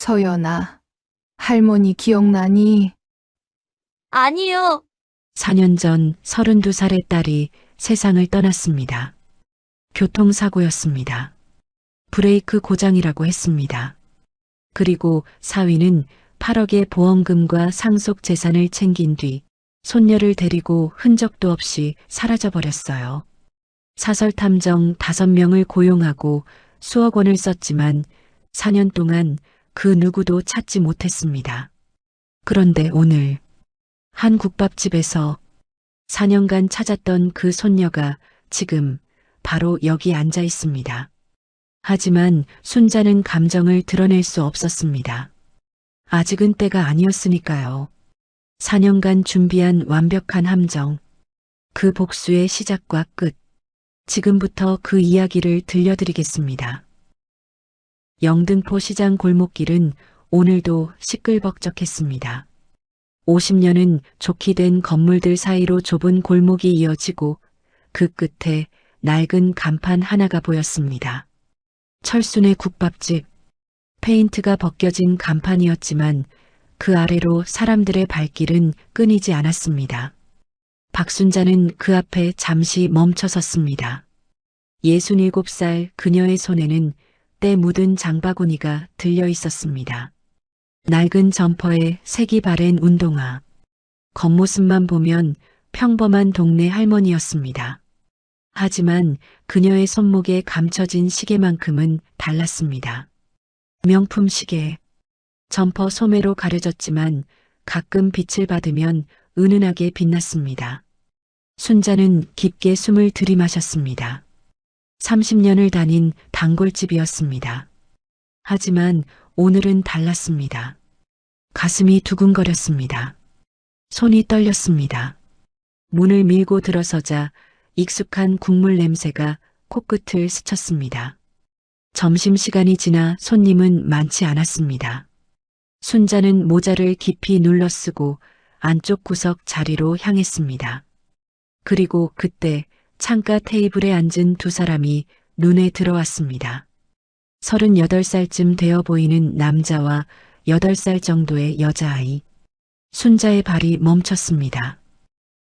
서연아, 할머니 기억나니? 아니요. 4년 전 32살의 딸이 세상을 떠났습니다. 교통사고였습니다. 브레이크 고장이라고 했습니다. 그리고 사위는 8억의 보험금과 상속 재산을 챙긴 뒤 손녀를 데리고 흔적도 없이 사라져버렸어요. 사설탐정 5명을 고용하고 수억 원을 썼지만 4년 동안 그 누구도 찾지 못했습니다. 그런데 오늘 한 국밥집에서 4년간 찾았던 그 손녀가 지금 바로 여기 앉아 있습니다. 하지만 순자는 감정을 드러낼 수 없었습니다. 아직은 때가 아니었으니까요. 4년간 준비한 완벽한 함정, 그 복수의 시작과 끝, 지금부터 그 이야기를 들려드리겠습니다. 영등포 시장 골목길은 오늘도 시끌벅적했습니다. 50년은 좋게 된 건물들 사이로 좁은 골목이 이어지고 그 끝에 낡은 간판 하나가 보였습니다. 철순의 국밥집, 페인트가 벗겨진 간판이었지만 그 아래로 사람들의 발길은 끊이지 않았습니다. 박순자는 그 앞에 잠시 멈춰 섰습니다. 67살 그녀의 손에는 때 묻은 장바구니가 들려 있었습니다. 낡은 점퍼에 색이 바랜 운동화. 겉모습만 보면 평범한 동네 할머니였습니다. 하지만 그녀의 손목에 감춰진 시계만큼은 달랐습니다. 명품 시계. 점퍼 소매로 가려졌지만 가끔 빛을 받으면 은은하게 빛났습니다. 순자는 깊게 숨을 들이마셨습니다. 30년을 다닌 단골집이었습니다. 하지만 오늘은 달랐습니다. 가슴이 두근거렸습니다. 손이 떨렸습니다. 문을 밀고 들어서자 익숙한 국물 냄새가 코끝을 스쳤습니다. 점심시간이 지나 손님은 많지 않았습니다. 순자는 모자를 깊이 눌러쓰고 안쪽 구석 자리로 향했습니다. 그리고 그때 창가 테이블에 앉은 두 사람이 눈에 들어왔습니다. 38살쯤 되어 보이는 남자와 8살 정도의 여자아이. 순자의 발이 멈췄습니다.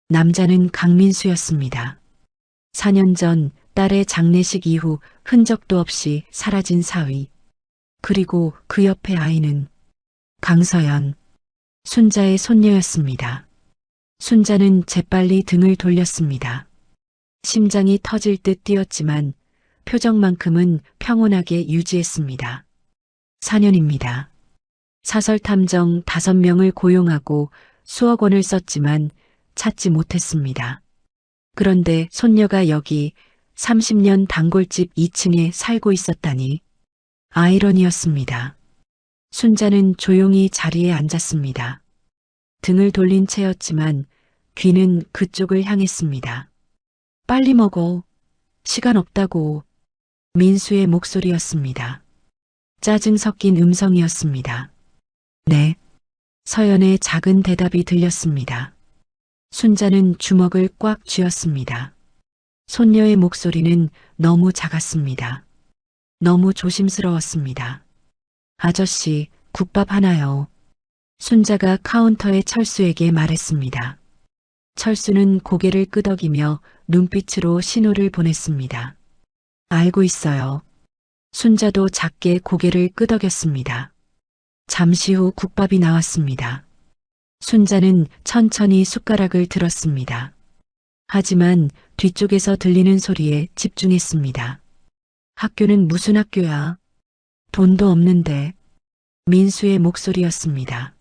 남자는 강민수였습니다. 4년 전 딸의 장례식 이후 흔적도 없이 사라진 사위. 그리고 그 옆에 아이는 강서연, 순자의 손녀였습니다. 순자는 재빨리 등을 돌렸습니다. 심장이 터질 듯 뛰었지만 표정만큼은 평온하게 유지했습니다. 4년입니다. 사설탐정 5명을 고용하고 수억 원을 썼지만 찾지 못했습니다. 그런데 손녀가 여기 30년 단골집 2층에 살고 있었다니 아이러니였습니다. 순자는 조용히 자리에 앉았습니다. 등을 돌린 채였지만 귀는 그쪽을 향했습니다. 빨리 먹어. 시간 없다고. 민수의 목소리였습니다. 짜증 섞인 음성이었습니다. 네. 서연의 작은 대답이 들렸습니다. 순자는 주먹을 꽉 쥐었습니다. 손녀의 목소리는 너무 작았습니다. 너무 조심스러웠습니다. 아저씨, 국밥 하나요. 순자가 카운터의 철수에게 말했습니다. 철수는 고개를 끄덕이며 눈빛으로 신호를 보냈습니다. 알고 있어요. 순자도 작게 고개를 끄덕였습니다. 잠시 후 국밥이 나왔습니다. 순자는 천천히 숟가락을 들었습니다. 하지만 뒤쪽에서 들리는 소리에 집중했습니다. 학교는 무슨 학교야? 돈도 없는데. 민수의 목소리였습니다.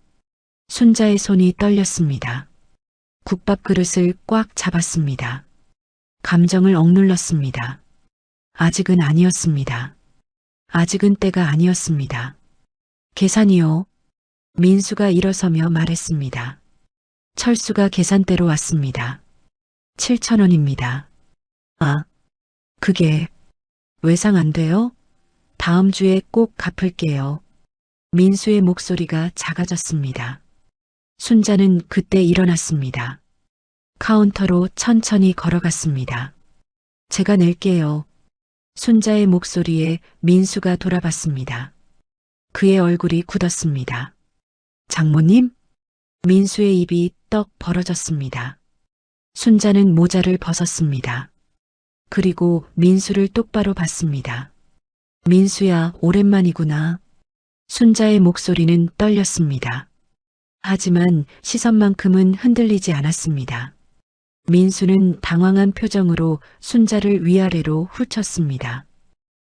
순자의 손이 떨렸습니다. 국밥 그릇을 꽉 잡았습니다. 감정을 억눌렀습니다. 아직은 아니었습니다. 아직은 때가 아니었습니다. 계산이요. 민수가 일어서며 말했습니다. 철수가 계산대로 왔습니다. 7,000원입니다. 아, 그게 외상 안 돼요? 다음 주에 꼭 갚을게요. 민수의 목소리가 작아졌습니다. 순자는 그때 일어났습니다. 카운터로 천천히 걸어갔습니다. 제가 낼게요. 순자의 목소리에 민수가 돌아봤습니다. 그의 얼굴이 굳었습니다. 장모님? 민수의 입이 떡 벌어졌습니다. 순자는 모자를 벗었습니다. 그리고 민수를 똑바로 봤습니다. 민수야, 오랜만이구나. 순자의 목소리는 떨렸습니다. 하지만 시선만큼은 흔들리지 않았습니다. 민수는 당황한 표정으로 순자를 위아래로 훑쳤습니다.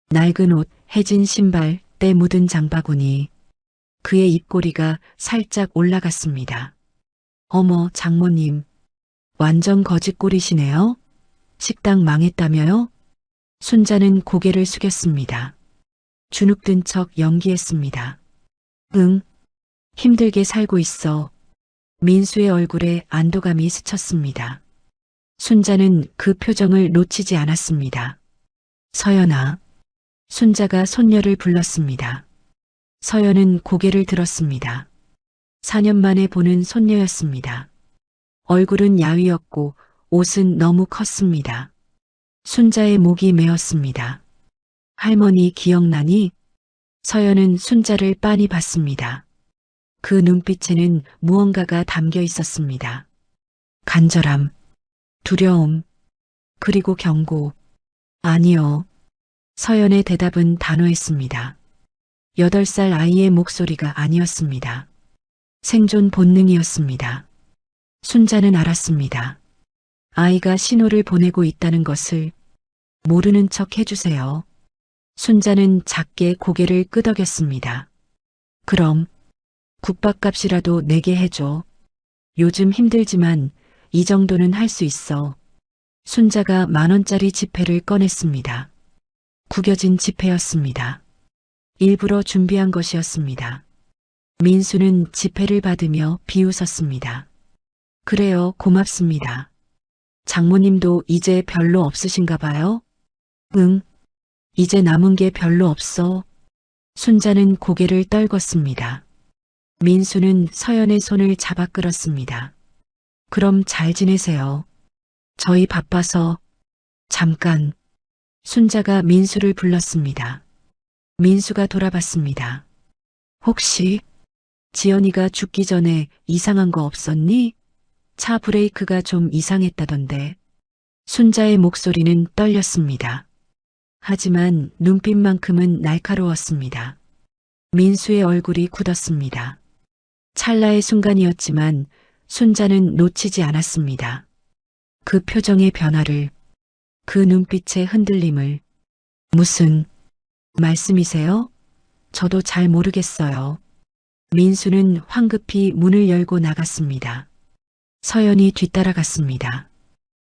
낡은 옷, 해진 신발, 때 묻은 장바구니. 그의 입꼬리가 살짝 올라갔습니다. 어머, 장모님. 완전 거짓골이시네요. 식당 망했다며요? 순자는 고개를 숙였습니다. 주눅든 척 연기했습니다. 응, 힘들게 살고 있어. 민수의 얼굴에 안도감이 스쳤습니다. 순자는 그 표정을 놓치지 않았습니다. 서연아. 순자가 손녀를 불렀습니다. 서연은 고개를 들었습니다. 4년 만에 보는 손녀였습니다. 얼굴은 야위었고 옷은 너무 컸습니다. 순자의 목이 메었습니다. 할머니 기억나니? 서연은 순자를 빤히 봤습니다. 그 눈빛에는 무언가가 담겨 있었습니다. 간절함, 두려움, 그리고 경고. 아니요. 서연의 대답은 단호했습니다. 8살 아이의 목소리가 아니었습니다. 생존 본능이었습니다. 순자는 알았습니다. 아이가 신호를 보내고 있다는 것을. 모르는 척 해주세요. 순자는 작게 고개를 끄덕였습니다. 그럼 국밥값이라도 내게 해줘. 요즘 힘들지만 이 정도는 할 수 있어. 순자가 10,000원짜리 지폐를 꺼냈습니다. 구겨진 지폐였습니다. 일부러 준비한 것이었습니다. 민수는 지폐를 받으며 비웃었습니다. 그래요, 고맙습니다. 장모님도 이제 별로 없으신가 봐요? 응, 이제 남은 게 별로 없어. 순자는 고개를 떨궜습니다. 민수는 서연의 손을 잡아 끌었습니다. 그럼 잘 지내세요. 저희 바빠서. 잠깐. 순자가 민수를 불렀습니다. 민수가 돌아봤습니다. 혹시 지연이가 죽기 전에 이상한 거 없었니? 차 브레이크가 좀 이상했다던데. 순자의 목소리는 떨렸습니다. 하지만 눈빛만큼은 날카로웠습니다. 민수의 얼굴이 굳었습니다. 찰나의 순간이었지만 순자는 놓치지 않았습니다. 그 표정의 변화를, 그 눈빛의 흔들림을. 무슨 말씀이세요? 저도 잘 모르겠어요. 민수는 황급히 문을 열고 나갔습니다. 서연이 뒤따라갔습니다.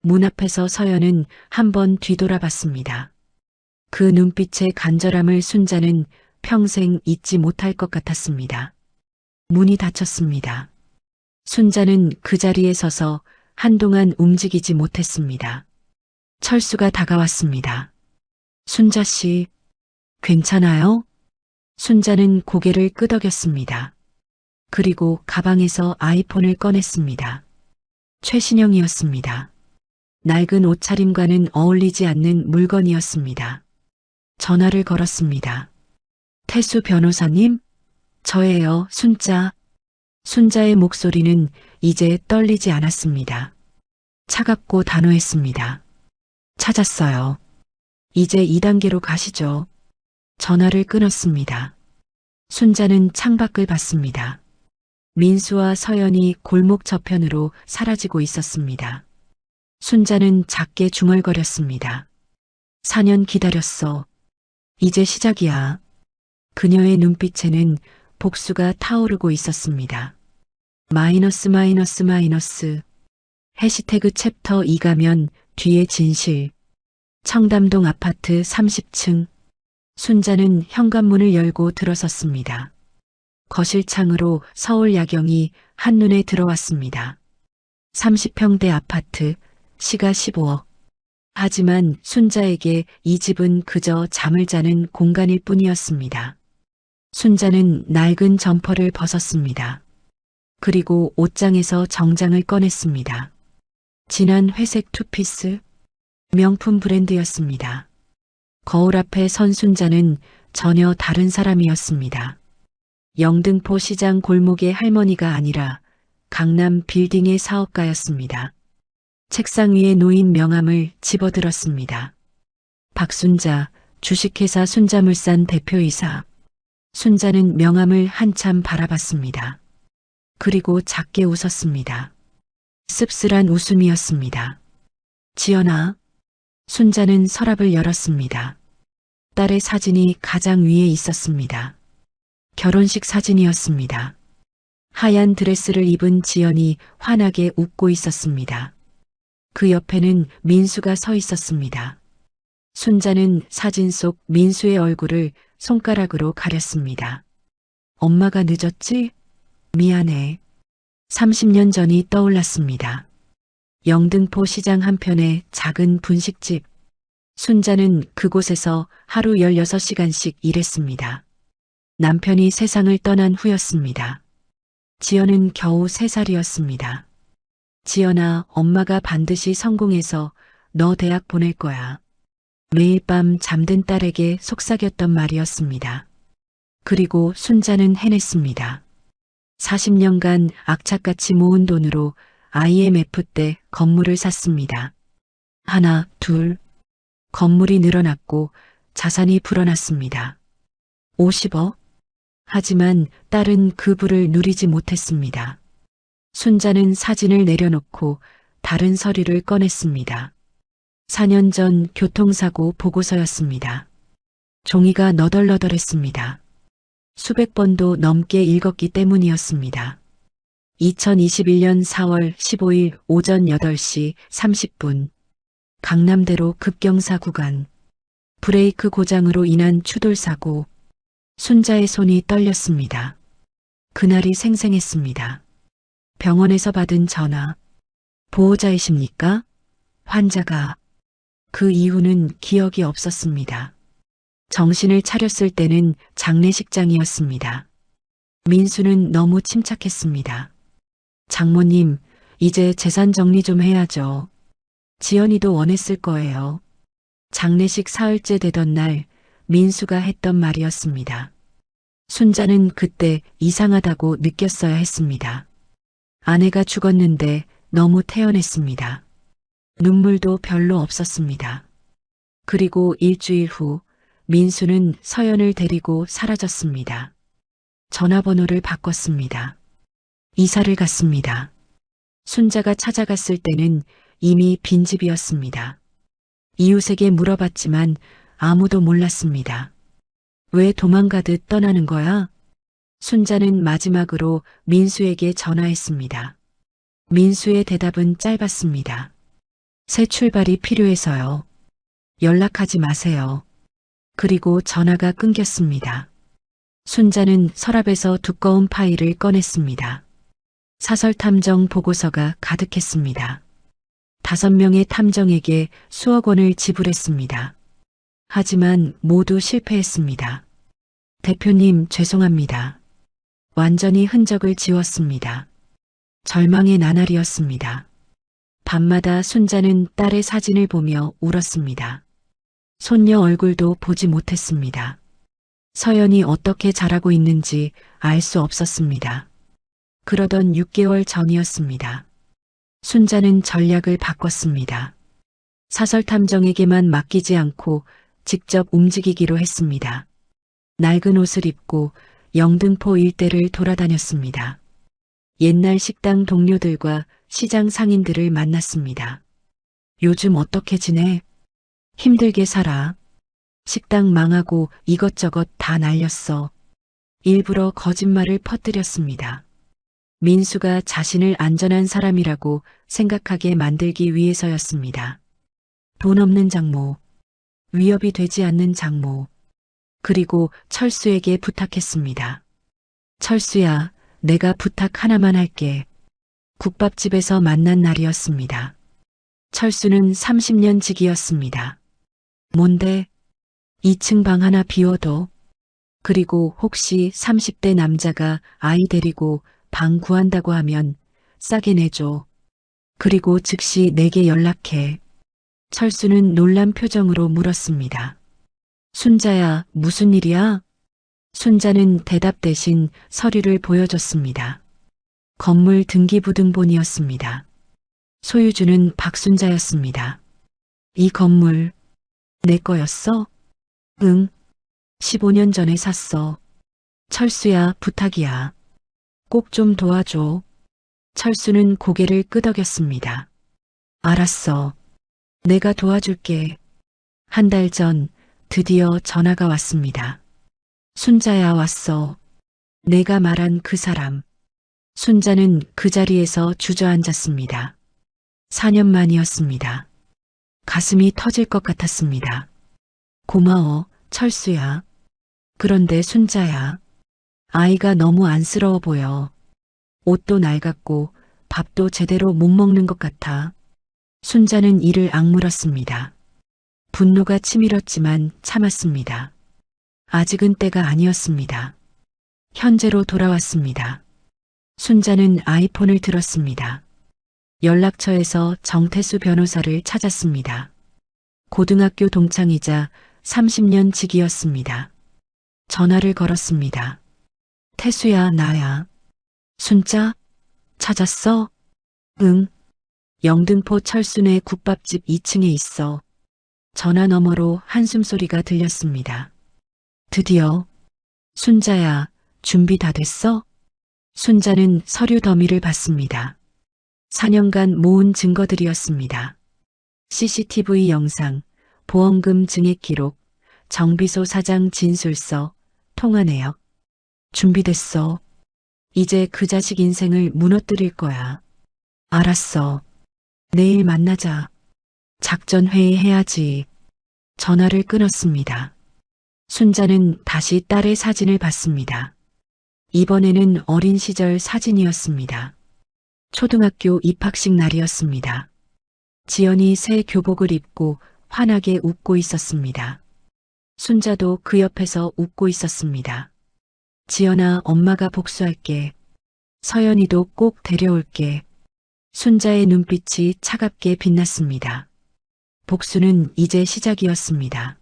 문 앞에서 서연은 한번 뒤돌아봤습니다. 그 눈빛의 간절함을 순자는 평생 잊지 못할 것 같았습니다. 문이 닫혔습니다. 순자는 그 자리에 서서 한동안 움직이지 못했습니다. 철수가 다가왔습니다. 순자 씨, 괜찮아요? 순자는 고개를 끄덕였습니다. 그리고 가방에서 아이폰을 꺼냈습니다. 최신형이었습니다. 낡은 옷차림과는 어울리지 않는 물건이었습니다. 전화를 걸었습니다. 태수 변호사님? 저예요, 순자. 순자의 목소리는 이제 떨리지 않았습니다. 차갑고 단호했습니다. 찾았어요. 이제 2단계로 가시죠. 전화를 끊었습니다. 순자는 창밖을 봤습니다. 민수와 서연이 골목 저편으로 사라지고 있었습니다. 순자는 작게 중얼거렸습니다. 4년 기다렸어. 이제 시작이야. 그녀의 눈빛에는 복수가 타오르고 있었습니다. 마이너스 마이너스 마이너스. 해시태그 챕터 2가면 뒤에 진실. 청담동 아파트 30층. 순자는 현관문을 열고 들어섰습니다. 거실 창으로 서울 야경이 한눈에 들어왔습니다. 30평대 아파트, 시가 15억. 하지만 순자에게 이 집은 그저 잠을 자는 공간일 뿐이었습니다. 순자는 낡은 점퍼를 벗었습니다. 그리고 옷장에서 정장을 꺼냈습니다. 진한 회색 투피스, 명품 브랜드였습니다. 거울 앞에 선 순자는 전혀 다른 사람이었습니다. 영등포 시장 골목의 할머니가 아니라 강남 빌딩의 사업가였습니다. 책상 위에 놓인 명함을 집어들었습니다. 박순자, 주식회사 순자물산 대표이사. 순자는 명함을 한참 바라봤습니다. 그리고 작게 웃었습니다. 씁쓸한 웃음이었습니다. 지연아. 순자는 서랍을 열었습니다. 딸의 사진이 가장 위에 있었습니다. 결혼식 사진이었습니다. 하얀 드레스를 입은 지연이 환하게 웃고 있었습니다. 그 옆에는 민수가 서 있었습니다. 순자는 사진 속 민수의 얼굴을 손가락으로 가렸습니다. 엄마가 늦었지? 미안해. 30년 전이 떠올랐습니다. 영등포 시장 한편의 작은 분식집. 순자는 그곳에서 하루 16시간씩 일했습니다. 남편이 세상을 떠난 후였습니다. 지연은 겨우 3살이었습니다. 지연아, 엄마가 반드시 성공해서 너 대학 보낼 거야. 매일 밤 잠든 딸에게 속삭였던 말이었습니다. 그리고 순자는 해냈습니다. 40년간 악착같이 모은 돈으로 IMF 때 건물을 샀습니다. 하나, 둘. 건물이 늘어났고 자산이 불어났습니다. 50억? 하지만 딸은 그 부를 누리지 못했습니다. 순자는 사진을 내려놓고 다른 서류를 꺼냈습니다. 4년 전 교통사고 보고서였습니다. 종이가 너덜너덜했습니다. 수백 번도 넘게 읽었기 때문이었습니다. 2021년 4월 15일 오전 8시 30분. 강남대로 급경사 구간. 브레이크 고장으로 인한 추돌사고. 순자의 손이 떨렸습니다. 그날이 생생했습니다. 병원에서 받은 전화. 보호자이십니까? 환자가. 그 이후는 기억이 없었습니다. 정신을 차렸을 때는 장례식장이었습니다. 민수는 너무 침착했습니다. 장모님, 이제 재산 정리 좀 해야죠. 지연이도 원했을 거예요. 장례식 사흘째 되던 날 민수가 했던 말이었습니다. 순자는 그때 이상하다고 느꼈어야 했습니다. 아내가 죽었는데 너무 태연했습니다. 눈물도 별로 없었습니다. 그리고 일주일 후 민수는 서연을 데리고 사라졌습니다. 전화번호를 바꿨습니다. 이사를 갔습니다. 순자가 찾아갔을 때는 이미 빈집이었습니다. 이웃에게 물어봤지만 아무도 몰랐습니다. 왜 도망가듯 떠나는 거야? 순자는 마지막으로 민수에게 전화했습니다. 민수의 대답은 짧았습니다. 새 출발이 필요해서요. 연락하지 마세요. 그리고 전화가 끊겼습니다. 순자는 서랍에서 두꺼운 파일을 꺼냈습니다. 사설탐정 보고서가 가득했습니다. 5명의 탐정에게 수억 원을 지불했습니다. 하지만 모두 실패했습니다. 대표님, 죄송합니다. 완전히 흔적을 지웠습니다. 절망의 나날이었습니다. 밤마다 순자는 딸의 사진을 보며 울었습니다. 손녀 얼굴도 보지 못했습니다. 서연이 어떻게 자라고 있는지 알 수 없었습니다. 그러던 6개월 전이었습니다. 순자는 전략을 바꿨습니다. 사설탐정에게만 맡기지 않고 직접 움직이기로 했습니다. 낡은 옷을 입고 영등포 일대를 돌아다녔습니다. 옛날 식당 동료들과 시장 상인들을 만났습니다. 요즘 어떻게 지내? 힘들게 살아. 식당 망하고 이것저것 다 날렸어. 일부러 거짓말을 퍼뜨렸습니다. 민수가 자신을 안전한 사람이라고 생각하게 만들기 위해서였습니다. 돈 없는 장모, 위협이 되지 않는 장모, 그리고 철수에게 부탁했습니다. 철수야, 내가 부탁 하나만 할게. 국밥집에서 만난 날이었습니다. 철수는 30년 지기였습니다. 뭔데? 2층 방 하나 비워둬. 그리고 혹시 30대 남자가 아이 데리고 방 구한다고 하면 싸게 내줘. 그리고 즉시 내게 연락해. 철수는 놀란 표정으로 물었습니다. 순자야, 무슨 일이야? 순자는 대답 대신 서류를 보여줬습니다. 건물 등기부등본이었습니다. 소유주는 박순자였습니다. 이 건물 내 거였어? 응. 15년 전에 샀어. 철수야, 부탁이야. 꼭 좀 도와줘. 철수는 고개를 끄덕였습니다. 알았어. 내가 도와줄게. 한 달 전 드디어 전화가 왔습니다. 순자야, 왔어. 내가 말한 그 사람. 순자는 그 자리에서 주저앉았습니다. 4년 만이었습니다. 가슴이 터질 것 같았습니다. 고마워, 철수야. 그런데 순자야. 아이가 너무 안쓰러워 보여. 옷도 낡았고 밥도 제대로 못 먹는 것 같아. 순자는 이를 악물었습니다. 분노가 치밀었지만 참았습니다. 아직은 때가 아니었습니다. 현재로 돌아왔습니다. 순자는 아이폰을 들었습니다. 연락처에서 정태수 변호사를 찾았습니다. 고등학교 동창이자 30년 지기였습니다. 전화를 걸었습니다. 태수야, 나야. 순자? 찾았어? 응. 영등포 철순의 국밥집 2층에 있어. 전화 너머로 한숨소리가 들렸습니다. 드디어. 순자야, 준비 다 됐어? 순자는 서류 더미를 받습니다. 4년간 모은 증거들이었습니다. CCTV 영상, 보험금 증액 기록, 정비소 사장 진술서, 통화 내역. 준비됐어. 이제 그 자식 인생을 무너뜨릴 거야. 알았어. 내일 만나자. 작전 회의 해야지. 전화를 끊었습니다. 순자는 다시 딸의 사진을 봤습니다. 이번에는 어린 시절 사진이었습니다. 초등학교 입학식 날이었습니다. 지연이 새 교복을 입고 환하게 웃고 있었습니다. 순자도 그 옆에서 웃고 있었습니다. 지연아, 엄마가 복수할게. 서연이도 꼭 데려올게. 순자의 눈빛이 차갑게 빛났습니다. 복수는 이제 시작이었습니다.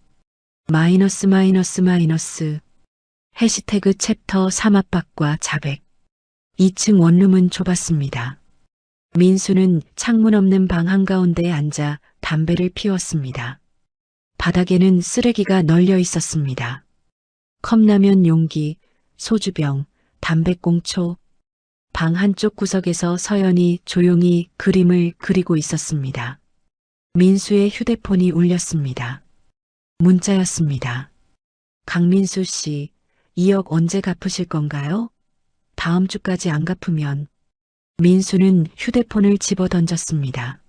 마이너스 마이너스 마이너스. 해시태그 챕터 3 압박과 자백. 2층 원룸은 좁았습니다. 민수는 창문 없는 방 한가운데에 앉아 담배를 피웠습니다. 바닥에는 쓰레기가 널려 있었습니다. 컵라면 용기, 소주병, 담배꽁초. 방 한쪽 구석에서 서연이 조용히 그림을 그리고 있었습니다. 민수의 휴대폰이 울렸습니다. 문자였습니다. 강민수 씨, 2억 언제 갚으실 건가요? 다음 주까지 안 갚으면. 민수는 휴대폰을 집어 던졌습니다.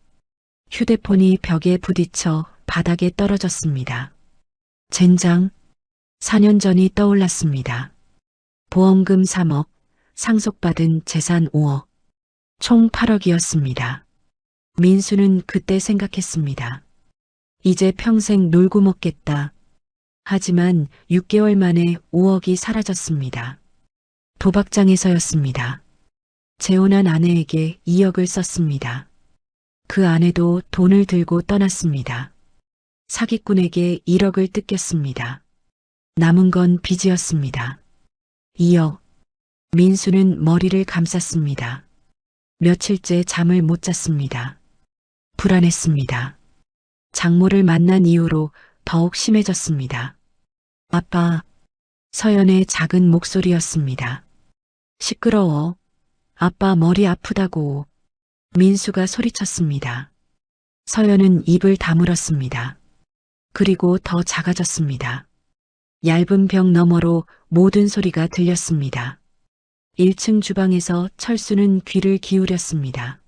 휴대폰이 벽에 부딪혀 바닥에 떨어졌습니다. 젠장. 4년 전이 떠올랐습니다. 보험금 3억, 상속받은 재산 5억, 총 8억이었습니다. 민수는 그때 생각했습니다. 이제 평생 놀고 먹겠다. 하지만 6개월 만에 5억이 사라졌습니다. 도박장에서였습니다. 재혼한 아내에게 2억을 썼습니다. 그 아내도 돈을 들고 떠났습니다. 사기꾼에게 1억을 뜯겼습니다. 남은 건 빚이었습니다. 2억. 민수는 머리를 감쌌습니다. 며칠째 잠을 못 잤습니다. 불안했습니다. 장모를 만난 이후로 더욱 심해졌습니다. 아빠. 서연의 작은 목소리였습니다. 시끄러워. 아빠 머리 아프다고. 민수가 소리쳤습니다. 서연은 입을 다물었습니다. 그리고 더 작아졌습니다. 얇은 벽 너머로 모든 소리가 들렸습니다. 1층 주방에서 철수는 귀를 기울였습니다.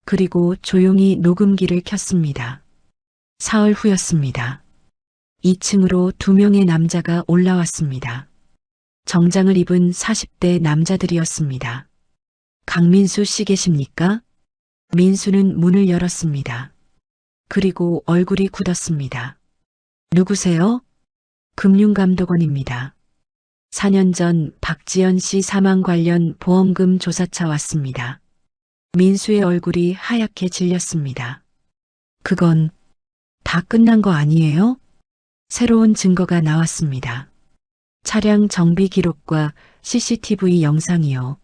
그리고 조용히 녹음기를 켰습니다. 사흘 후였습니다. 2층으로 2명의 남자가 올라왔습니다. 정장을 입은 40대 남자들이었습니다. 강민수 씨 계십니까? 민수는 문을 열었습니다. 그리고 얼굴이 굳었습니다. 누구세요? 금융감독원입니다. 4년 전 박지연 씨 사망 관련 보험금 조사차 왔습니다. 민수의 얼굴이 하얗게 질렸습니다. 그건 다 끝난 거 아니에요? 새로운 증거가 나왔습니다. 차량 정비 기록과 CCTV 영상이요.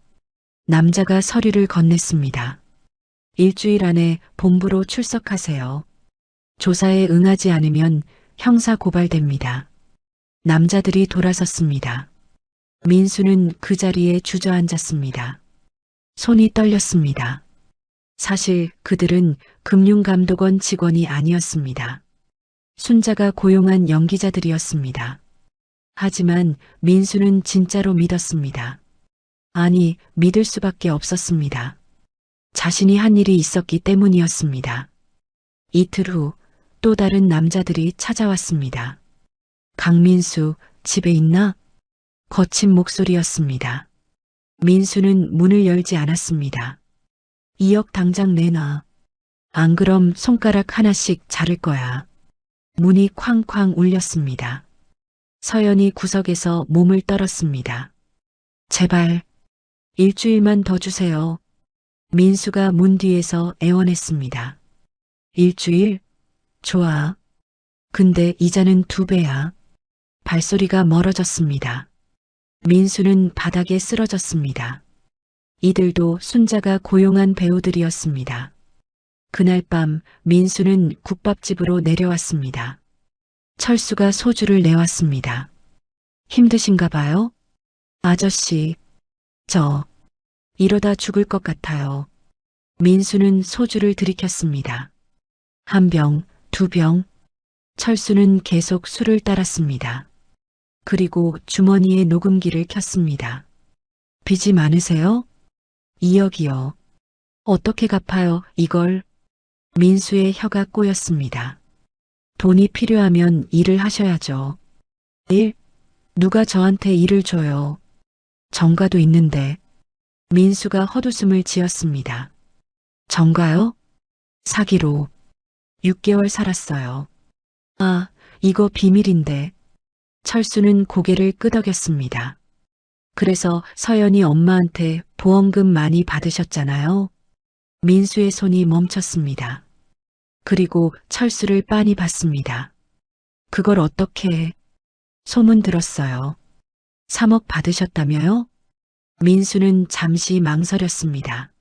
남자가 서류를 건넸습니다. 일주일 안에 본부로 출석하세요. 조사에 응하지 않으면 형사 고발됩니다. 남자들이 돌아섰습니다. 민수는 그 자리에 주저앉았습니다. 손이 떨렸습니다. 사실 그들은 금융감독원 직원이 아니었습니다. 순자가 고용한 연기자들이었습니다. 하지만 민수는 진짜로 믿었습니다. 아니, 믿을 수밖에 없었습니다. 자신이 한 일이 있었기 때문이었습니다. 이틀 후 또 다른 남자들이 찾아왔습니다. 강민수, 집에 있나? 거친 목소리였습니다. 민수는 문을 열지 않았습니다. 2억 당장 내놔. 안 그럼 손가락 하나씩 자를 거야. 문이 쾅쾅 울렸습니다. 서연이 구석에서 몸을 떨었습니다. 제발, 일주일만 더 주세요. 민수가 문 뒤에서 애원했습니다. 일주일? 좋아. 근데 이자는 2배야. 발소리가 멀어졌습니다. 민수는 바닥에 쓰러졌습니다. 이들도 순자가 고용한 배우들이었습니다. 그날 밤 민수는 국밥집으로 내려왔습니다. 철수가 소주를 내왔습니다. 힘드신가 봐요? 아저씨, 저 이러다 죽을 것 같아요. 민수는 소주를 들이켰습니다. 1병, 2병. 철수는 계속 술을 따랐습니다. 그리고 주머니에 녹음기를 켰습니다. 빚이 많으세요? 2억이요. 어떻게 갚아요, 이걸? 민수의 혀가 꼬였습니다. 돈이 필요하면 일을 하셔야죠. 일? 누가 저한테 일을 줘요? 정가도 있는데. 민수가 헛웃음을 지었습니다. 정가요? 사기로 6개월 살았어요. 아, 이거 비밀인데. 철수는 고개를 끄덕였습니다. 그래서 서연이 엄마한테 보험금 많이 받으셨잖아요. 민수의 손이 멈췄습니다. 그리고 철수를 빤히 봤습니다. 그걸 어떻게 해? 소문 들었어요. 3억 받으셨다며요? 민수는 잠시 망설였습니다.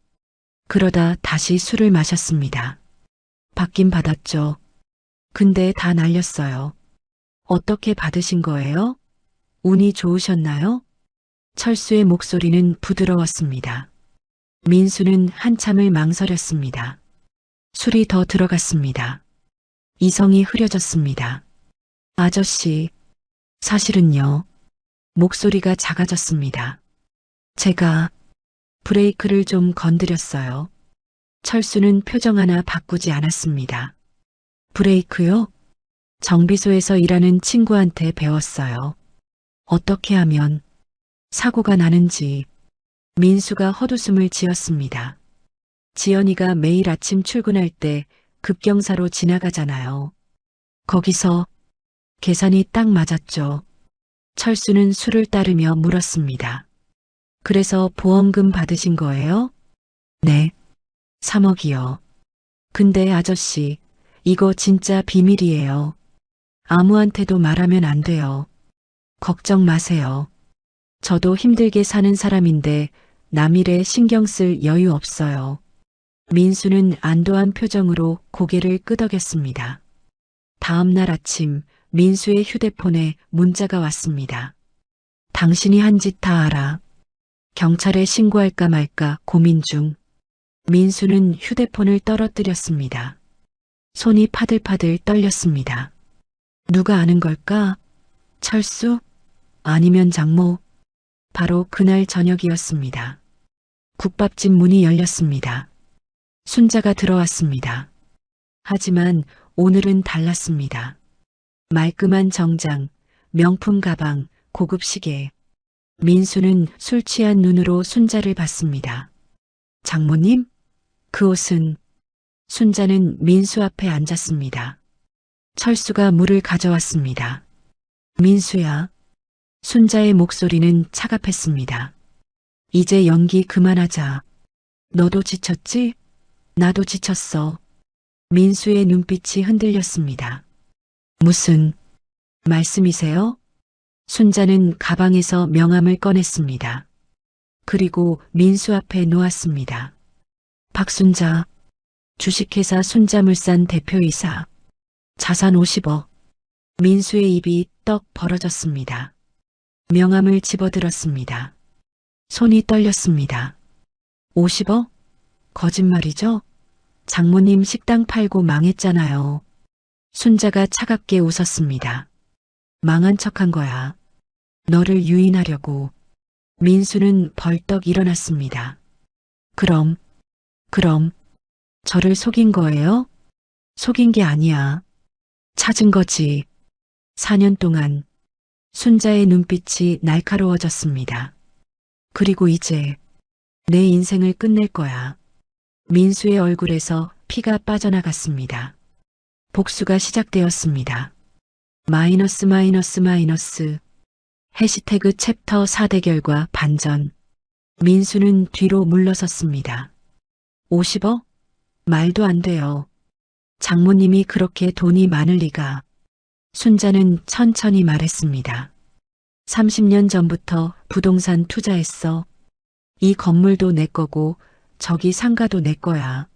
그러다 다시 술을 마셨습니다. 받긴 받았죠. 근데 다 날렸어요. 어떻게 받으신 거예요? 운이 좋으셨나요? 철수의 목소리는 부드러웠습니다. 민수는 한참을 망설였습니다. 술이 더 들어갔습니다. 이성이 흐려졌습니다. 아저씨, 사실은요. 목소리가 작아졌습니다. 제가 브레이크를 좀 건드렸어요. 철수는 표정 하나 바꾸지 않았습니다. 브레이크요? 정비소에서 일하는 친구한테 배웠어요. 어떻게 하면 사고가 나는지. 민수가 헛웃음을 지었습니다. 지연이가 매일 아침 출근할 때 급경사로 지나가잖아요. 거기서 계산이 딱 맞았죠. 철수는 술을 따르며 물었습니다. 그래서 보험금 받으신 거예요? 네. 3억이요. 근데 아저씨, 이거 진짜 비밀이에요. 아무한테도 말하면 안 돼요. 걱정 마세요. 저도 힘들게 사는 사람인데 남 일에 신경 쓸 여유 없어요. 민수는 안도한 표정으로 고개를 끄덕였습니다. 다음 날 아침 민수의 휴대폰에 문자가 왔습니다. 당신이 한 짓 다 알아. 경찰에 신고할까 말까 고민 중. 민수는 휴대폰을 떨어뜨렸습니다. 손이 파들파들 떨렸습니다. 누가 아는 걸까? 철수? 아니면 장모? 바로 그날 저녁이었습니다. 국밥집 문이 열렸습니다. 순자가 들어왔습니다. 하지만 오늘은 달랐습니다. 말끔한 정장, 명품 가방, 고급 시계. 민수는 술 취한 눈으로 순자를 봤습니다. 장모님? 그 옷은? 순자는 민수 앞에 앉았습니다. 철수가 물을 가져왔습니다. 민수야. 순자의 목소리는 차갑했습니다. 이제 연기 그만하자. 너도 지쳤지? 나도 지쳤어. 민수의 눈빛이 흔들렸습니다. 무슨 말씀이세요? 순자는 가방에서 명함을 꺼냈습니다. 그리고 민수 앞에 놓았습니다. 박순자, 주식회사 순자물산 대표이사, 자산 50억. 민수의 입이 떡 벌어졌습니다. 명함을 집어들었습니다. 손이 떨렸습니다. 50억? 거짓말이죠? 장모님 식당 팔고 망했잖아요. 순자가 차갑게 웃었습니다. 망한 척한 거야. 너를 유인하려고. 민수는 벌떡 일어났습니다. 그럼 저를 속인 거예요? 속인 게 아니야. 찾은 거지. 4년 동안 순자의 눈빛이 날카로워졌습니다. 그리고 이제 내 인생을 끝낼 거야. 민수의 얼굴에서 피가 빠져나갔습니다. 복수가 시작되었습니다. 마이너스 마이너스 마이너스. 해시태그 챕터 4대결과 반전. 민수는 뒤로 물러섰습니다. 50억? 말도 안 돼요. 장모님이 그렇게 돈이 많을 리가. 순자는 천천히 말했습니다. 30년 전부터 부동산 투자했어. 이 건물도 내 거고 저기 상가도 내 거야.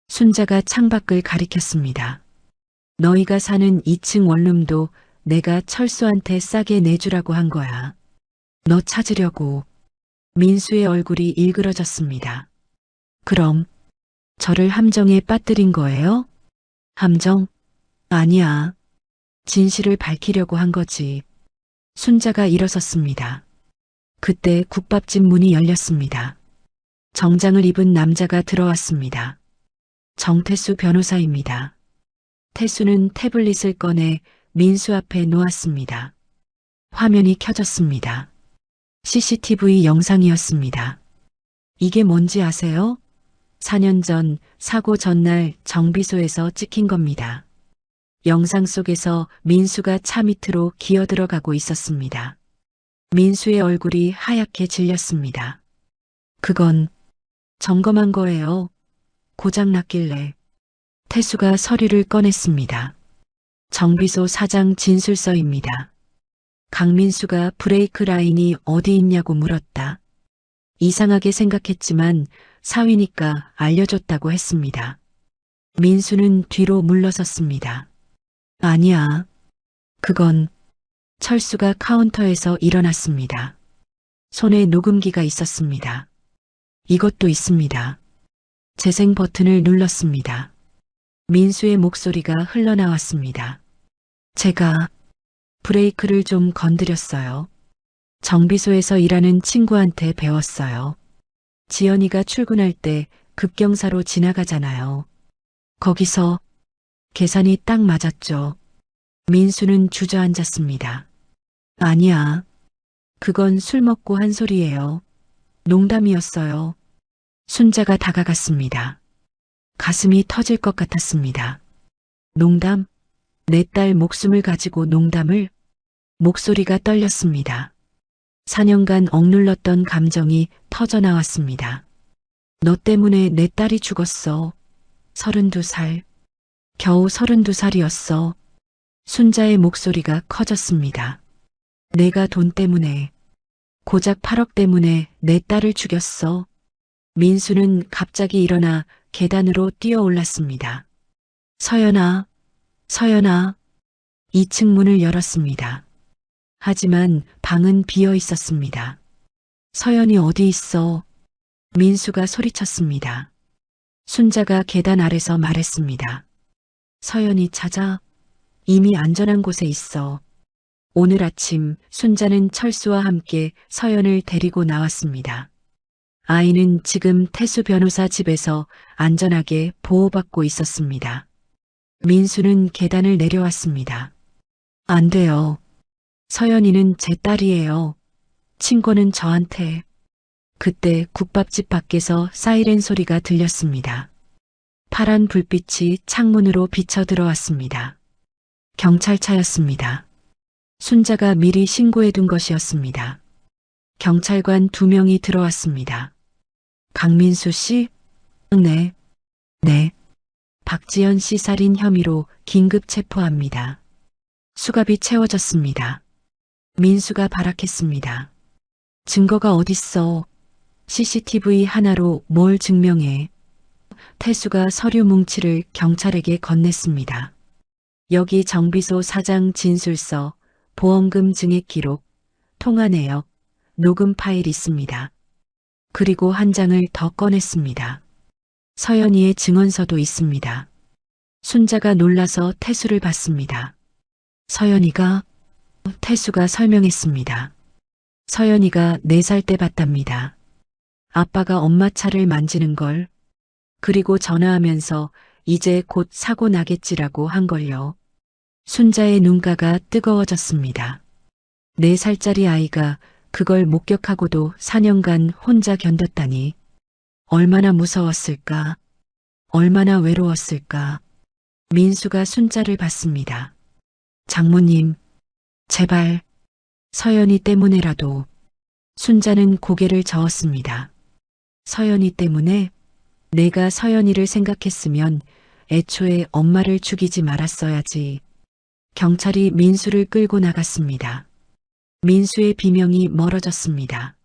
순자가 창밖을 가리켰습니다. 너희가 사는 2층 원룸도 내가 철수한테 싸게 내주라고 한 거야. 너 찾으려고. 민수의 얼굴이 일그러졌습니다. 그럼 저를 함정에 빠뜨린 거예요? 함정? 아니야. 진실을 밝히려고 한 거지. 순자가 일어섰습니다. 그때 국밥집 문이 열렸습니다. 정장을 입은 남자가 들어왔습니다. 정태수 변호사입니다. 태수는 태블릿을 꺼내 민수 앞에 놓았습니다. 화면이 켜졌습니다. CCTV 영상이었습니다. 이게 뭔지 아세요? 4년 전 사고 전날 정비소에서 찍힌 겁니다. 영상 속에서 민수가 차 밑으로 기어 들어가고 있었습니다. 민수의 얼굴이 하얗게 질렸습니다. 그건 점검한 거예요. 고장 났길래. 태수가 서류를 꺼냈습니다. 정비소 사장 진술서입니다. 강민수가 브레이크 라인이 어디 있냐고 물었다. 이상하게 생각했지만 사위니까 알려줬다고 했습니다. 민수는 뒤로 물러섰습니다. 아니야. 그건. 철수가 카운터에서 일어났습니다. 손에 녹음기가 있었습니다. 이것도 있습니다. 재생 버튼을 눌렀습니다. 민수의 목소리가 흘러나왔습니다. 제가 브레이크를 좀 건드렸어요. 정비소에서 일하는 친구한테 배웠어요. 지연이가 출근할 때 급경사로 지나가잖아요. 거기서 계산이 딱 맞았죠. 민수는 주저앉았습니다. 아니야. 그건 술 먹고 한 소리예요. 농담이었어요. 순자가 다가갔습니다. 가슴이 터질 것 같았습니다. 농담? 내 딸 목숨을 가지고 농담을? 목소리가 떨렸습니다. 4년간 억눌렀던 감정이 터져나왔습니다. 너 때문에 내 딸이 죽었어. 32살. 겨우 32살이었어. 순자의 목소리가 커졌습니다. 내가 돈 때문에, 고작 8억 때문에 내 딸을 죽였어. 민수는 갑자기 일어나 계단으로 뛰어 올랐습니다. 서연아, 서연아. 2층 문을 열었습니다. 하지만 방은 비어 있었습니다. 서연이 어디 있어? 민수가 소리쳤습니다. 순자가 계단 아래서 말했습니다. 서연이 찾아. 이미 안전한 곳에 있어. 오늘 아침 순자는 철수와 함께 서연을 데리고 나왔습니다. 아이는 지금 태수 변호사 집에서 안전하게 보호받고 있었습니다. 민수는 계단을 내려왔습니다. 안 돼요. 서연이는 제 딸이에요. 친구는 저한테. 그때 국밥집 밖에서 사이렌 소리가 들렸습니다. 파란 불빛이 창문으로 비쳐 들어왔습니다. 경찰차였습니다. 순자가 미리 신고해둔 것이었습니다. 경찰관 2명이 들어왔습니다. 강민수 씨? 네. 박지연 씨 살인 혐의로 긴급 체포합니다. 수갑이 채워졌습니다. 민수가 발악했습니다. 증거가 어딨어? CCTV 하나로 뭘 증명해? 태수가 서류 뭉치를 경찰에게 건넸습니다. 여기 정비소 사장 진술서, 보험금 증액 기록, 통화 내역, 녹음 파일 있습니다. 그리고 한 장을 더 꺼냈습니다. 서연이의 증언서도 있습니다. 순자가 놀라서 태수를 봤습니다. 서연이가? 태수가 설명했습니다. 서연이가 4살 때 봤답니다. 아빠가 엄마 차를 만지는 걸, 그리고 전화하면서 이제 곧 사고 나겠지라고 한 걸요. 순자의 눈가가 뜨거워졌습니다. 4살짜리 아이가 그걸 목격하고도 4년간 혼자 견뎠다니. 얼마나 무서웠을까? 얼마나 외로웠을까? 민수가 순자를 봤습니다. 장모님, 제발, 서연이 때문에라도. 순자는 고개를 저었습니다. 서연이 때문에? 내가 서연이를 생각했으면 애초에 엄마를 죽이지 말았어야지. 경찰이 민수를 끌고 나갔습니다. 민수의 비명이 멀어졌습니다.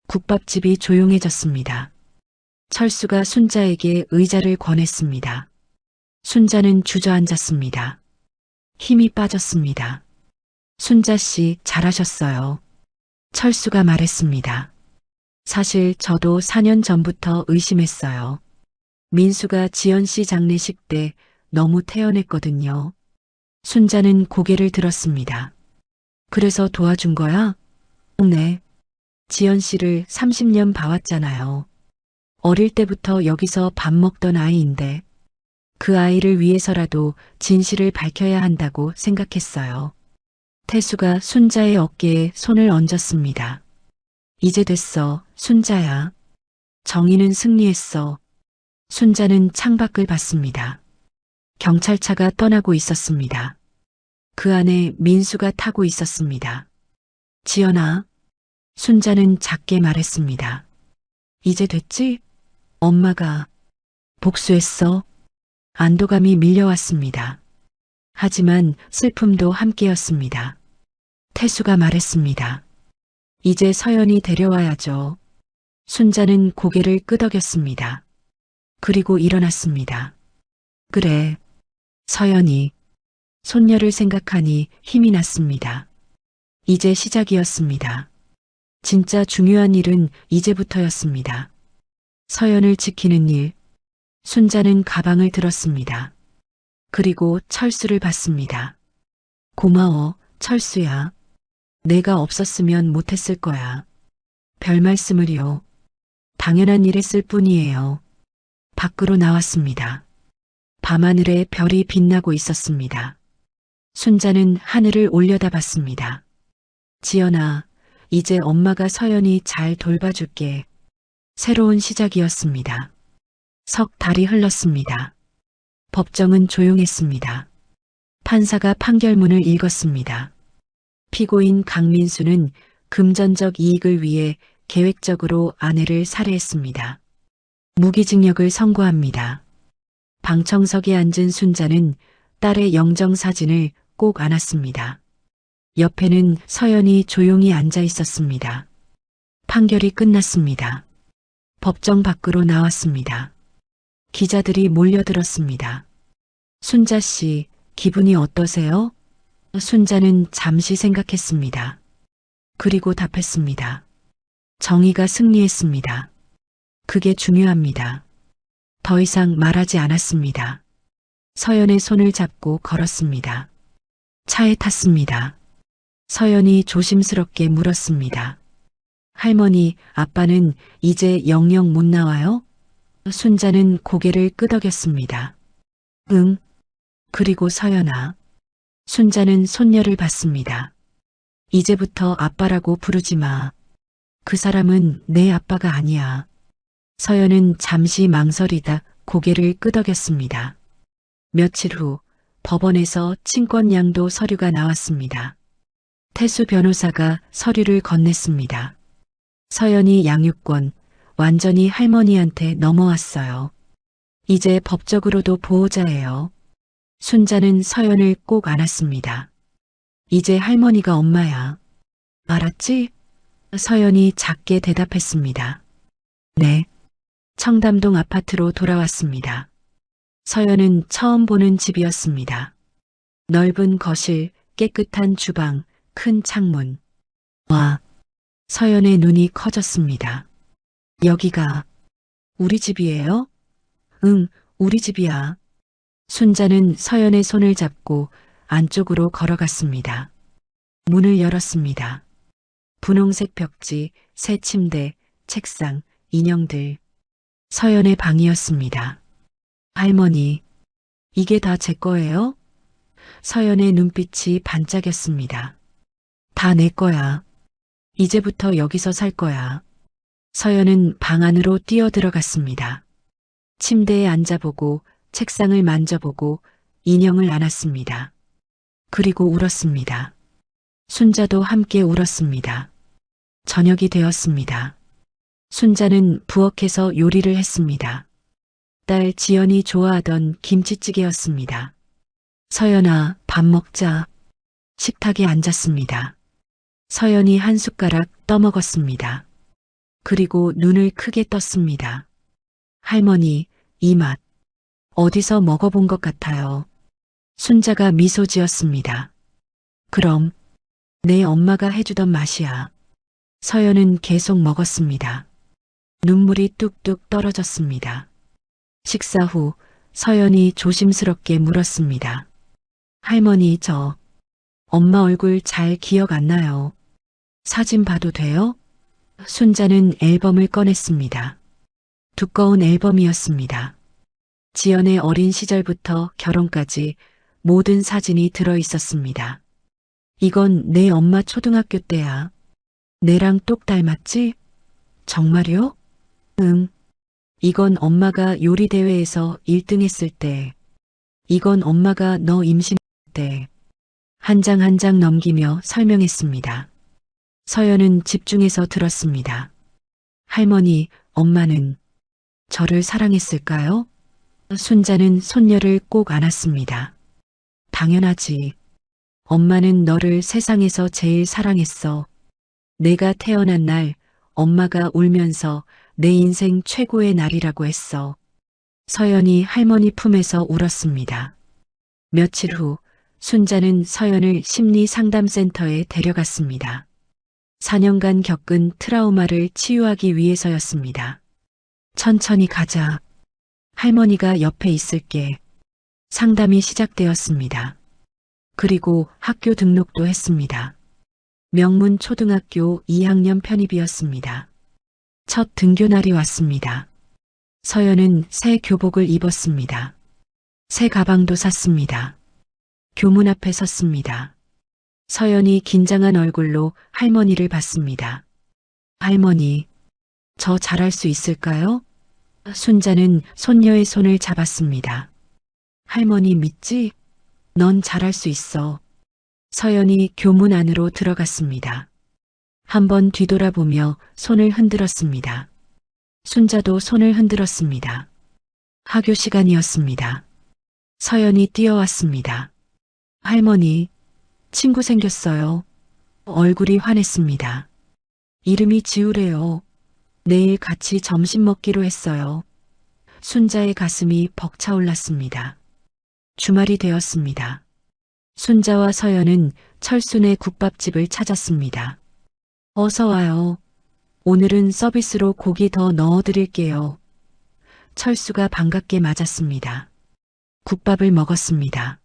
국밥집이 조용해졌습니다. 철수가 순자에게 의자를 권했습니다. 순자는 주저앉았습니다. 힘이 빠졌습니다. 순자 씨, 잘하셨어요. 철수가 말했습니다. 사실 저도 4년 전부터 의심했어요. 민수가 지연 씨 장례식 때 너무 태연했거든요. 순자는 고개를 들었습니다. 그래서 도와준 거야? 네. 지연 씨를 30년 봐왔잖아요. 어릴 때부터 여기서 밥 먹던 아이인데 그 아이를 위해서라도 진실을 밝혀야 한다고 생각했어요. 태수가 순자의 어깨에 손을 얹었습니다. 이제 됐어, 순자야. 정의는 승리했어. 순자는 창밖을 봤습니다. 경찰차가 떠나고 있었습니다. 그 안에 민수가 타고 있었습니다. 지연아, 순자는 작게 말했습니다. 이제 됐지? 엄마가 복수했어. 안도감이 밀려왔습니다. 하지만 슬픔도 함께였습니다. 태수가 말했습니다. 이제 서연이 데려와야죠. 순자는 고개를 끄덕였습니다. 그리고 일어났습니다. 그래, 서연이. 손녀를 생각하니 힘이 났습니다. 이제 시작이었습니다. 진짜 중요한 일은 이제부터였습니다. 서연을 지키는 일. 순자는 가방을 들었습니다. 그리고 철수를 봤습니다. 고마워, 철수야. 내가 없었으면 못했을 거야. 별 말씀을요. 당연한 일 했을 뿐이에요. 밖으로 나왔습니다. 밤하늘에 별이 빛나고 있었습니다. 순자는 하늘을 올려다봤습니다. 지연아, 이제 엄마가 서연이 잘 돌봐줄게. 새로운 시작이었습니다. 석 달이 흘렀습니다. 법정은 조용했습니다. 판사가 판결문을 읽었습니다. 피고인 강민수는 금전적 이익을 위해 계획적으로 아내를 살해했습니다. 무기징역을 선고합니다. 방청석에 앉은 순자는 딸의 영정사진을 꼭 안았습니다. 옆에는 서연이 조용히 앉아 있었습니다. 판결이 끝났습니다. 법정 밖으로 나왔습니다. 기자들이 몰려들었습니다. 순자 씨, 기분이 어떠세요? 순자는 잠시 생각했습니다. 그리고 답했습니다. 정의가 승리했습니다. 그게 중요합니다. 더 이상 말하지 않았습니다. 서연의 손을 잡고 걸었습니다. 차에 탔습니다. 서연이 조심스럽게 물었습니다. 할머니, 아빠는 이제 영영 못 나와요? 순자는 고개를 끄덕였습니다. 응. 그리고 서연아. 순자는 손녀를 봤습니다. 이제부터 아빠라고 부르지 마. 그 사람은 내 아빠가 아니야. 서연은 잠시 망설이다 고개를 끄덕였습니다. 며칠 후 법원에서 친권양도 서류가 나왔습니다. 태수 변호사가 서류를 건넸습니다. 서연이 양육권 완전히 할머니한테 넘어왔어요. 이제 법적으로도 보호자예요. 순자는 서연을 꼭 안았습니다. 이제 할머니가 엄마야. 알았지? 서연이 작게 대답했습니다. 네. 청담동 아파트로 돌아왔습니다. 서연은 처음 보는 집이었습니다. 넓은 거실, 깨끗한 주방, 큰 창문. 와, 서연의 눈이 커졌습니다. 여기가 우리 집이에요? 응, 우리 집이야. 순자는 서연의 손을 잡고 안쪽으로 걸어갔습니다. 문을 열었습니다. 분홍색 벽지, 새 침대, 책상, 인형들. 서연의 방이었습니다. 할머니, 이게 다 제 거예요? 서연의 눈빛이 반짝였습니다. 다 내 거야. 이제부터 여기서 살 거야. 서연은 방 안으로 뛰어들어갔습니다. 침대에 앉아보고 책상을 만져보고 인형을 안았습니다. 그리고 울었습니다. 순자도 함께 울었습니다. 저녁이 되었습니다. 순자는 부엌에서 요리를 했습니다. 딸 지연이 좋아하던 김치찌개였습니다. 서연아, 밥 먹자. 식탁에 앉았습니다. 서연이 한 숟가락 떠먹었습니다. 그리고 눈을 크게 떴습니다. 할머니, 이 맛. 어디서 먹어본 것 같아요. 순자가 미소 지었습니다. 그럼, 내 엄마가 해주던 맛이야. 서연은 계속 먹었습니다. 눈물이 뚝뚝 떨어졌습니다. 식사 후 서연이 조심스럽게 물었습니다. 할머니, 저 엄마 얼굴 잘 기억 안 나요. 사진 봐도 돼요? 순자는 앨범을 꺼냈습니다. 두꺼운 앨범이었습니다. 지연의 어린 시절부터 결혼까지 모든 사진이 들어 있었습니다. 이건 내 엄마 초등학교 때야. 내랑 똑 닮았지? 정말요? 응. 이건 엄마가 요리 대회에서 1등 했을 때. 이건 엄마가 너 임신할 때. 한 장 한 장 넘기며 설명했습니다. 서연은 집중해서 들었습니다. 할머니, 엄마는 저를 사랑했을까요? 순자는 손녀를 꼭 안았습니다. 당연하지. 엄마는 너를 세상에서 제일 사랑했어. 내가 태어난 날 엄마가 울면서 내 인생 최고의 날이라고 했어. 서연이 할머니 품에서 울었습니다. 며칠 후 순자는 서연을 심리상담센터에 데려갔습니다. 4년간 겪은 트라우마를 치유하기 위해서였습니다. 천천히 가자. 할머니가 옆에 있을게. 상담이 시작되었습니다. 그리고 학교 등록도 했습니다. 명문 초등학교 2학년 편입이었습니다. 첫 등교날이 왔습니다. 서연은 새 교복을 입었습니다. 새 가방도 샀습니다. 교문 앞에 섰습니다. 서연이 긴장한 얼굴로 할머니를 봤습니다. 할머니, 저 잘할 수 있을까요? 순자는 손녀의 손을 잡았습니다. 할머니 믿지? 넌 잘할 수 있어. 서연이 교문 안으로 들어갔습니다. 한번 뒤돌아보며 손을 흔들었습니다. 순자도 손을 흔들었습니다. 학교 시간이었습니다. 서연이 뛰어왔습니다. 할머니, 친구 생겼어요. 얼굴이 환했습니다. 이름이 지우래요. 내일 같이 점심 먹기로 했어요. 순자의 가슴이 벅차올랐습니다. 주말이 되었습니다. 순자와 서연은 철순의 국밥집을 찾았습니다. 어서 와요. 오늘은 서비스로 고기 더 넣어드릴게요. 철수가 반갑게 맞았습니다. 국밥을 먹었습니다.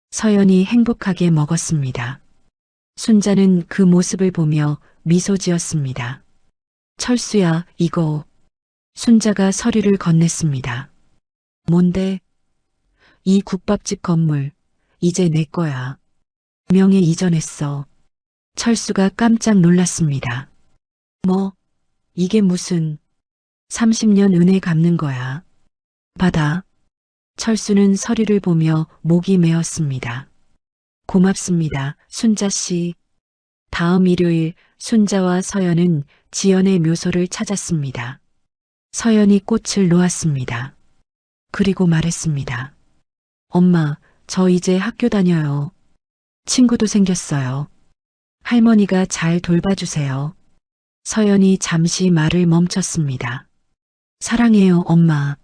서연이 행복하게 먹었습니다. 순자는 그 모습을 보며 미소 지었습니다. 철수야, 이거. 순자가 서류를 건넸습니다. 뭔데? 이 국밥집 건물, 이제 내 거야. 명예 이전했어. 철수가 깜짝 놀랐습니다. 뭐, 이게 무슨 30년 은혜 갚는 거야. 받아. 철수는 서류를 보며 목이 메었습니다. 고맙습니다, 순자 씨. 다음 일요일 순자와 서연은 지연의 묘소를 찾았습니다. 서연이 꽃을 놓았습니다. 그리고 말했습니다. 엄마, 저 이제 학교 다녀요. 친구도 생겼어요. 할머니가 잘 돌봐주세요. 서연이 잠시 말을 멈췄습니다. 사랑해요, 엄마.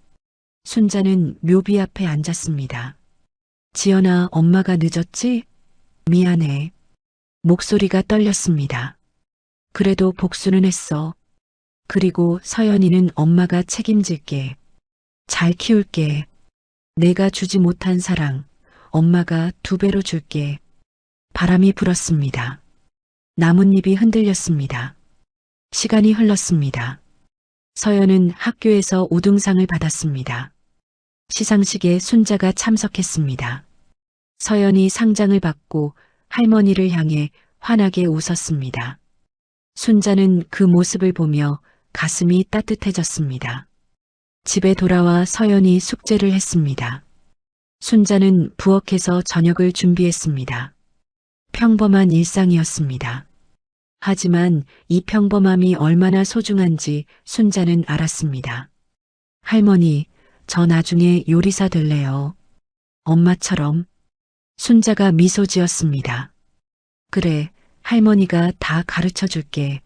순자는 묘비 앞에 앉았습니다. 지연아, 엄마가 늦었지? 미안해. 목소리가 떨렸습니다. 그래도 복수는 했어. 그리고 서연이는 엄마가 책임질게. 잘 키울게. 내가 주지 못한 사랑, 엄마가 2배로 줄게. 바람이 불었습니다. 나뭇잎이 흔들렸습니다. 시간이 흘렀습니다. 서연은 학교에서 우등상을 받았습니다. 시상식에 순자가 참석했습니다. 서연이 상장을 받고 할머니를 향해 환하게 웃었습니다. 순자는 그 모습을 보며 가슴이 따뜻해졌습니다. 집에 돌아와 서연이 숙제를 했습니다. 순자는 부엌에서 저녁을 준비했습니다. 평범한 일상이었습니다. 하지만 이 평범함이 얼마나 소중한지 순자는 알았습니다. 할머니, 저 나중에 요리사 될래요. 엄마처럼. 순자가 미소 지었습니다. 그래, 할머니가 다 가르쳐 줄게.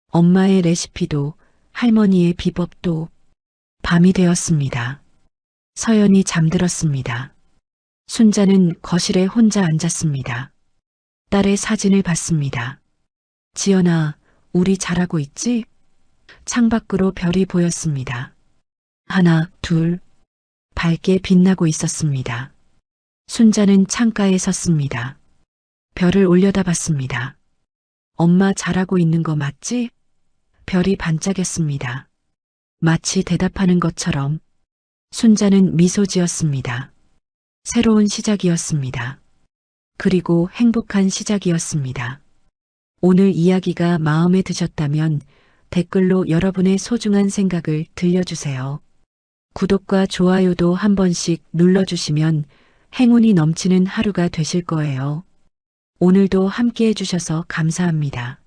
엄마의 레시피도 할머니의 비법도. 밤이 되었습니다. 서연이 잠들었습니다. 순자는 거실에 혼자 앉았습니다. 딸의 사진을 봤습니다. 지연아, 우리 잘하고 있지? 창밖으로 별이 보였습니다. 하나, 둘, 밝게 빛나고 있었습니다. 순자는 창가에 섰습니다. 별을 올려다봤습니다. 엄마 잘하고 있는 거 맞지? 별이 반짝였습니다. 마치 대답하는 것처럼. 순자는 미소 지었습니다. 새로운 시작이었습니다. 그리고 행복한 시작이었습니다. 오늘 이야기가 마음에 드셨다면 댓글로 여러분의 소중한 생각을 들려주세요. 구독과 좋아요도 한 번씩 눌러주시면 행운이 넘치는 하루가 되실 거예요. 오늘도 함께 해주셔서 감사합니다.